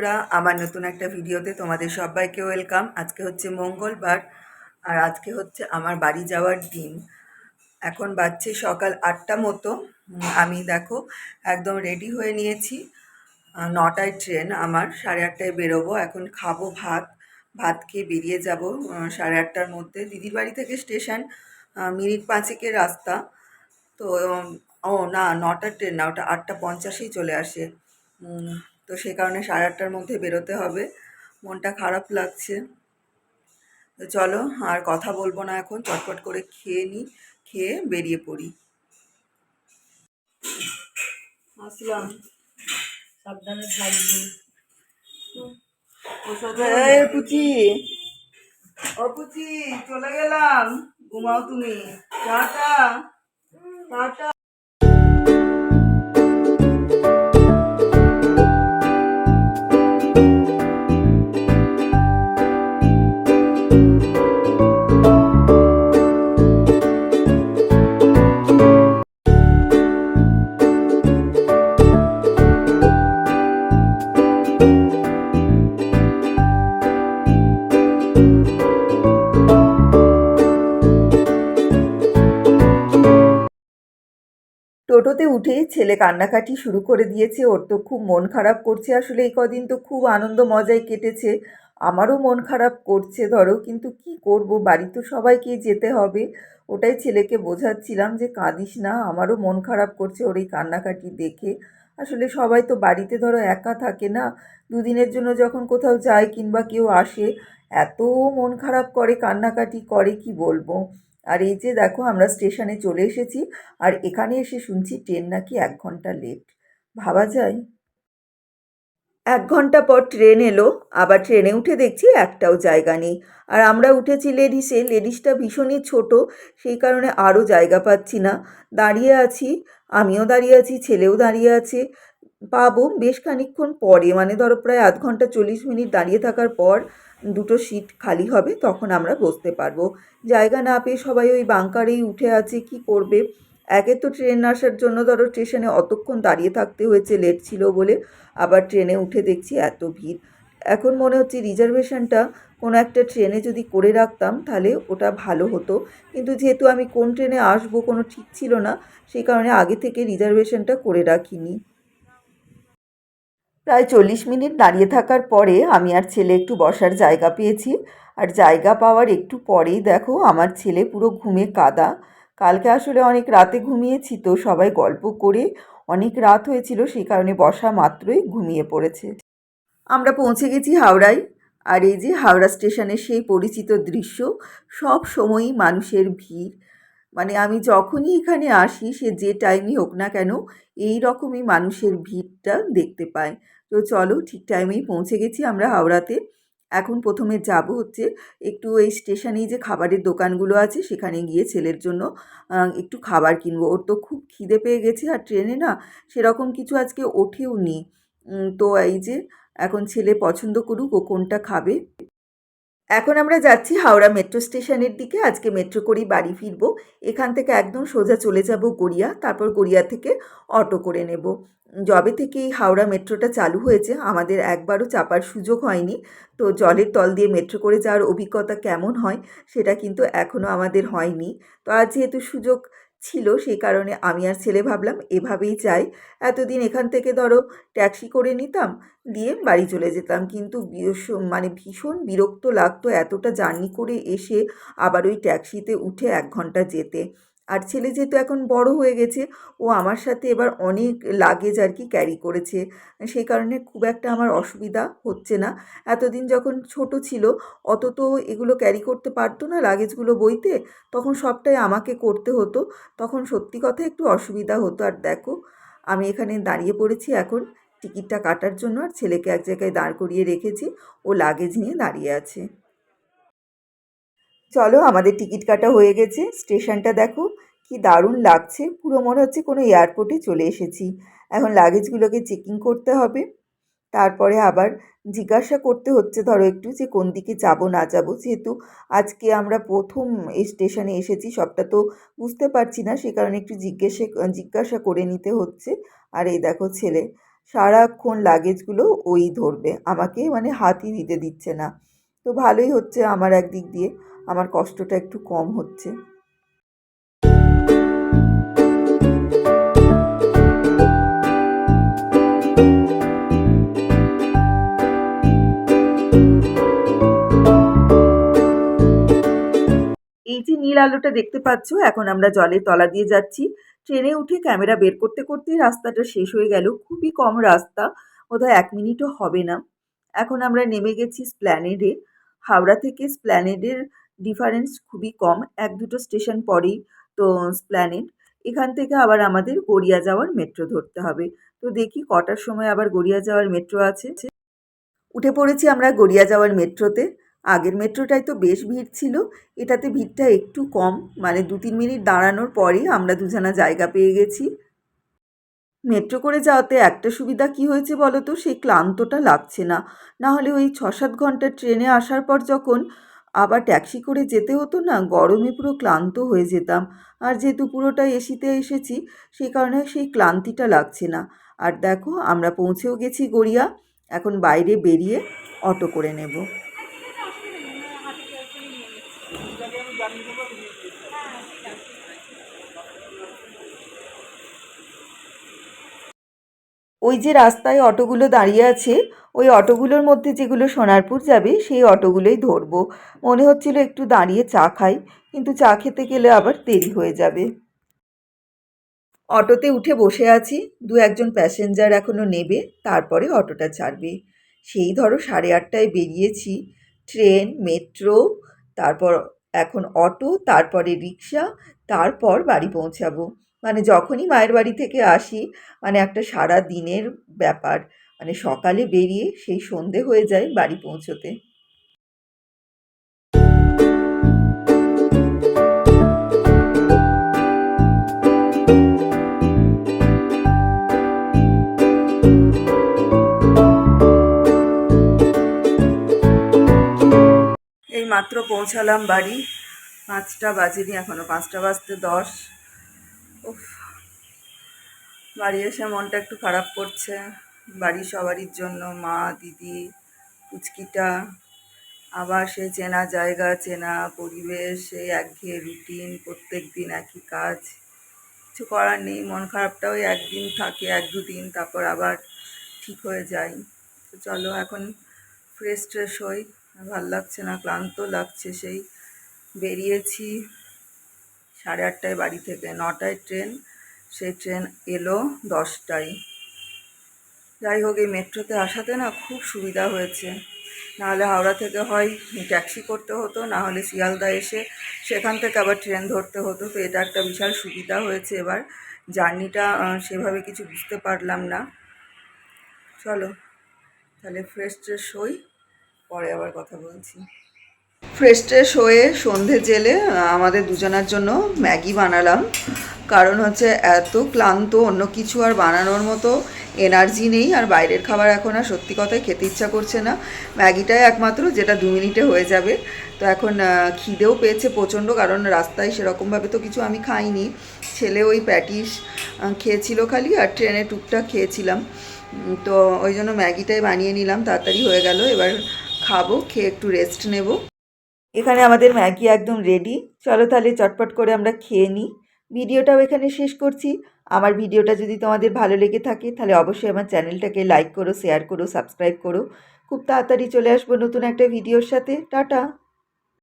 বন্ধুরা, আমার নতুন একটা ভিডিওতে তোমাদের সবাইকে ওয়েলকাম। আজকে হচ্ছে মঙ্গলবার আর আজকে হচ্ছে আমার বাড়ি যাওয়ার দিন। এখন বাজছে সকাল 8টা মতো। আমি দেখো একদম রেডি হয়ে নিয়েছি। 9টায় ট্রেন আমার, 8:30টায় বেরোবো। এখন খাবো ভাত, ভাত খেয়ে বেরিয়ে যাব 8:30টার মধ্যে। দিদির বাড়ি থেকে স্টেশন মিনিট 5-এর রাস্তা। তো ও না, 9টার ট্রেন না, ওটা 8:50-এই চলে আসে। তো সেই কারণে 8:30টার মধ্যে বেরোতে হবে। মনটা খারাপ লাগছে। তো চলো আর কথা বলবো না, এখন চটপট করে খেয়ে নিই, খেয়ে বেরিয়ে পড়ি। আসলাম, সাবধানে থাকবি। পুচি, ও পুচি, চলে গেলাম, ঘুমাও তুমি। Tata tata. টোটোতে উঠেই ছেলে কান্নাকাটি শুরু করে দিয়েছে। ওর তো খুব মন খারাপ করছে। আসলে এই কদিন তো খুব আনন্দ মজায় কেটেছে। আমারও মন খারাপ করছে ধরো, কিন্তু কি করব, বাড়ি তো সবাইকে যেতে হবে। ওটাই ছেলেকে বোঝাচ্ছিলাম যে কাঁদিস না, আমারও মন খারাপ করছে ওর এই কান্নাকাটি দেখে। আসলে সবাই তো বাড়িতে ধরো একা থাকে না, দুদিনের জন্য যখন কোথাও যায় কিংবা কেউ আসে, এত মন খারাপ করে, কান্নাকাটি করে, কি বলবো। আর এই যে দেখো আমরা স্টেশনে চলে এসেছি, আর এখানে এসে শুনছি ট্রেন নাকি 1 ঘন্টা লেট। ভাবা যায়! 1 ঘন্টা পর ট্রেন এলো, আবার ট্রেনে উঠে দেখছি একটাও জায়গা নেই। আর আমরা উঠেছি লেডিসে, লেডিসটা ভীষণই ছোট, সেই কারণে আরও জায়গা পাচ্ছি না। দাঁড়িয়ে আছি, আমিও দাঁড়িয়ে আছি, ছেলেও দাঁড়িয়ে আছে। পাবো বেশ খানিকক্ষণ পরে, মানে ধরো প্রায় 0.5 ঘন্টা 40 মিনিট দাঁড়িয়ে থাকার পর দুটো সিট খালি হবে, তখন আমরা বসতে পারবো। জায়গা না পেয়ে সবাই ওই বাঙ্কারেই উঠে আছে, কি করবে। একে তো ট্রেন আসার জন্য ধরো স্টেশনে অতক্ষণ দাঁড়িয়ে থাকতে হয়েছে লেট ছিল বলে, আবার ট্রেনে উঠে দেখছি এত ভিড়। এখন মনে হচ্ছে রিজার্ভেশনটা কোনো একটা ট্রেনে যদি করে রাখতাম তাহলে ওটা ভালো হতো, কিন্তু যেহেতু আমি কোন ট্রেনে আসবো কোনো ঠিক ছিল না, সেই কারণে আগে থেকে রিজার্ভেশনটা করে রাখিনি। প্রায় 40 মিনিট দাঁড়িয়ে থাকার পরে আমি আর ছেলে একটু বসার জায়গা পেয়েছি। আর জায়গা পাওয়ার একটু পরেই দেখো আমার ছেলে পুরো ঘুমে কাদা। কালকে আসলে অনেক রাতে ঘুমিয়েছি, তো সবাই গল্প করে অনেক রাত হয়েছিল, সেই কারণে বসা মাত্রই ঘুমিয়ে পড়েছে। আমরা পৌঁছে গেছি হাওড়ায়। আর এই যে হাওড়া স্টেশনের সেই পরিচিত দৃশ্য, সব সময়ই মানুষের ভিড়। মানে আমি যখনই এখানে আসি, সে যে টাইমই হোক না কেন, এই রকমই মানুষের ভিড়টা দেখতে পাই। তো চলো, ঠিক টাইমেই পৌঁছে গেছি আমরা হাওড়াতে। এখন প্রথমে যাব হচ্ছে একটু এই স্টেশনেই যে খাবারের দোকানগুলো আছে সেখানে গিয়ে ছেলের জন্য একটু খাবার কিনবো। ওর তো খুব খিদে পেয়ে গেছে, আর ট্রেনে না সেরকম কিছু আজকে ওঠেও নি। তো এই যে এখন ছেলে পছন্দ করুক ও কোনটা খাবে। এখন আমরা যাচ্ছি হাওড়া মেট্রো স্টেশনের দিকে। আজকে মেট্রো করেই বাড়ি ফিরবো। এখান থেকে একদম সোজা চলে যাব গড়িয়া, তারপর গড়িয়া থেকে অটো করে নেব। যবে থেকে এই হাওড়া মেট্রোটা চালু হয়েছে আমাদের একবারও চাপার সুযোগ হয়নি। তো জলের তল দিয়ে মেট্রো করে যাওয়ার অভিজ্ঞতা কেমন হয় সেটা কিন্তু এখনও আমাদের হয়নি। তো আজ যেহেতু সুযোগ ছিল, সেই কারণে আমি আর ছেলে ভাবলাম এভাবেই যাই। এতদিন এখান থেকে ধরো ট্যাক্সি করে নিতাম, দিয়ে বাড়ি চলে যেতাম, কিন্তু মানে ভীষণ বিরক্ত লাগতো এতটা জার্নি করে এসে আবার ওই ট্যাক্সিতে উঠে 1 ঘন্টা যেতে। আর ছেলে যেহেতু এখন বড় হয়ে গেছে, ও আমার সাথে এবার অনেক লাগেজ আর কি ক্যারি করেছে, সেই কারণে খুব একটা আমার অসুবিধা হচ্ছে না। এতদিন যখন ছোট ছিল অত তো এগুলো ক্যারি করতে পারতো না, লাগেজগুলো বইতে, তখন সবটাই আমাকে করতে হতো, তখন সত্যি কথা একটু অসুবিধা হতো। আর দেখো আমি এখানে দাঁড়িয়ে পড়েছি এখন টিকিটটা কাটার জন্য, আর ছেলেকে এক জায়গায় দাঁড় করিয়ে রেখেছি, ও লাগেজ নিয়ে দাঁড়িয়ে আছে। চলো, আমাদের টিকিট কাটা হয়ে গেছে। স্টেশনটা দেখো কি দারুণ লাগছে, পুরো মনে হচ্ছে কোনো এয়ারপোর্টে চলে এসেছি। এখন লাগেজগুলোকে চেকিং করতে হবে, তারপরে আবার জিজ্ঞাসা করতে হচ্ছে ধরো একটু যে কোন দিকে যাব না যাব, যেহেতু আজকে আমরা প্রথম এই স্টেশনে এসেছি, সবটা তো বুঝতে পারছি না, সে কারণে একটু জিজ্ঞাসা করে নিতে হচ্ছে। আর এই দেখো ছেলে সারাক্ষণ লাগেজগুলো ওই ধরবে, আমাকে মানে হাতই দিতে দিচ্ছে না। তো ভালোই হচ্ছে আমার একদিক দিয়ে, আমার কষ্টটা একটু কম হচ্ছে। এই যে নীল আলোটা দেখতে পাচ্ছ, এখন আমরা জলের তলা দিয়ে যাচ্ছি। ট্রেনে উঠে ক্যামেরা বের করতে করতেই রাস্তাটা শেষ হয়ে গেল। খুবই কম রাস্তা, বোধহয় 1 মিনিটও হবে না। এখন আমরা নেমে গেছি স্প্ল্যানেডে। হাওড়া থেকে স্প্ল্যানেডের ডিফারেন্স খুবই কম, 1-2টো স্টেশন পরেই তো স্প্ল্যানেড। এখান থেকে আবার আমাদের গড়িয়া যাওয়ার মেট্রো ধরতে হবে। তো দেখি কটার সময় আবার গড়িয়া যাওয়ার মেট্রো আছে। উঠে পড়েছি আমরা গড়িয়া যাওয়ার মেট্রোতে। আগের মেট্রোটায় তো বেশ ভিড় ছিল, এটাতে ভিড়টা একটু কম, মানে 2-3 মিনিট দাঁড়ানোর পরেই আমরা দুজনা জায়গা পেয়ে গেছি। মেট্রো করে যাওয়াতে একটা সুবিধা কি হয়েছে বলো তো, সেই ক্লান্তটা লাগছে না। না হলে ওই 6-7 ঘন্টা ট্রেনে আসার পর যখন আবার ট্যাক্সি করে যেতে হতো না, গরমে পুরো ক্লান্ত হয়ে যেতাম। আর যেহেতু পুরোটা এসিতে এসেছি, সেই কারণে সেই ক্লান্তিটা লাগছে না। আর দেখো আমরা পৌঁছেও গেছি গড়িয়া। এখন বাইরে বেরিয়ে অটো করে নেব। ওই যে রাস্তায় অটোগুলো দাঁড়িয়ে আছে, ওই অটোগুলোর মধ্যে যেগুলো সোনারপুর যাবে সেই অটোগুলোই ধরবো। মনে হচ্ছিল একটু দাঁড়িয়ে চা খাই, কিন্তু চা খেতে গেলে আবার দেরি হয়ে যাবে। অটোতে উঠে বসে আছি, 2-1জন প্যাসেঞ্জার এখনও নেবে, তারপরে অটোটা ছাড়বে। সেই ধরো 8:30টায় বেরিয়েছি। ট্রেন, মেট্রো, তারপর এখন অটো, তারপরে রিক্সা, তারপর বাড়ি পৌঁছাবো। মানে যখনই মায়ের বাড়ি থেকে আসি, মানে একটা সারা দিনের ব্যাপার। মানে সকালে বেরিয়ে সেই সন্ধে হয়ে যায় বাড়ি পৌঁছোতে। এই মাত্র পৌঁছালাম বাড়ি। 5টা বাজেনি এখনো, 5টা বাজতে 10। উফ, বাড়ি এসে মনটা একটু খারাপ করছে। বাড়ির সবারই জন্য, মা, দিদি, পুচকিটা, আবার সেই চেনা জায়গা, চেনা পরিবেশ, সেই একঘেয়ে রুটিন, প্রত্যেক দিন একই কাজ। কিছু করার নেই, মন খারাপটা ওই একদিন থাকে, 1-2 দিন, তারপর আবার ঠিক হয়ে যায়। তো চলো এখন ফ্রেশ ট্রেশ হই। ভাল লাগছে না, ক্লান্ত লাগছে। সেই বেরিয়েছি 8:30টায় বাড়ি থেকে, 9টায় ট্রেন, সেই ট্রেন এলো 10টায়। যাই হোক, এই মেট্রোতে আসাতে না খুব সুবিধা হয়েছে। নাহলে হাওড়া থেকে হয় ট্যাক্সি করতে হতো, না হলে শিয়ালদা এসে সেখান থেকে আবার ট্রেন ধরতে হতো। তো এটা একটা বিশাল সুবিধা হয়েছে। এবার জার্নিটা সেভাবে কিছু বুঝতে পারলাম না। চলো তাহলে ফ্রেশ ট্রেশ হই, পরে আবার কথা বলছি। ফ্রেশ ট্রেশ হয়ে সন্ধে জেলে আমাদের দুজনার জন্য ম্যাগি বানালাম। কারণ হচ্ছে এত ক্লান্ত, অন্য কিছু আর বানানোর মতো এনার্জি নেই, আর বাইরের খাবার এখন আর সত্যি কথাই খেতে ইচ্ছা করছে না। ম্যাগিটাই একমাত্র যেটা 2 মিনিটে হয়ে যাবে। তো এখন খিদেও পেয়েছে প্রচণ্ড, কারণ রাস্তায় সেরকমভাবে তো কিছু আমি খাইনি। ছেলে ওই প্যাটিস খেয়েছিল খালি, আর ট্রেনে টুকটাক খেয়েছিলাম। তো ওই জন্য ম্যাগিটাই বানিয়ে নিলাম, তাড়াতাড়ি হয়ে গেল। এবার খাবো, খেয়ে একটু রেস্ট নেব। এখানে আমাদের ম্যাগি একদম রেডি। চলো তাহলে চটপট করে আমরা খেয়ে নিই। ভিডিওটাও এখানে শেষ করছি। আমার ভিডিওটা যদি তোমাদের ভালো লেগে থাকে, তাহলে অবশ্যই আমার চ্যানেলটাকে লাইক করো, শেয়ার করো, সাবস্ক্রাইব করো। খুব তাড়াতাড়ি চলে আসবো নতুন একটা ভিডিওর সাথে। টাটা।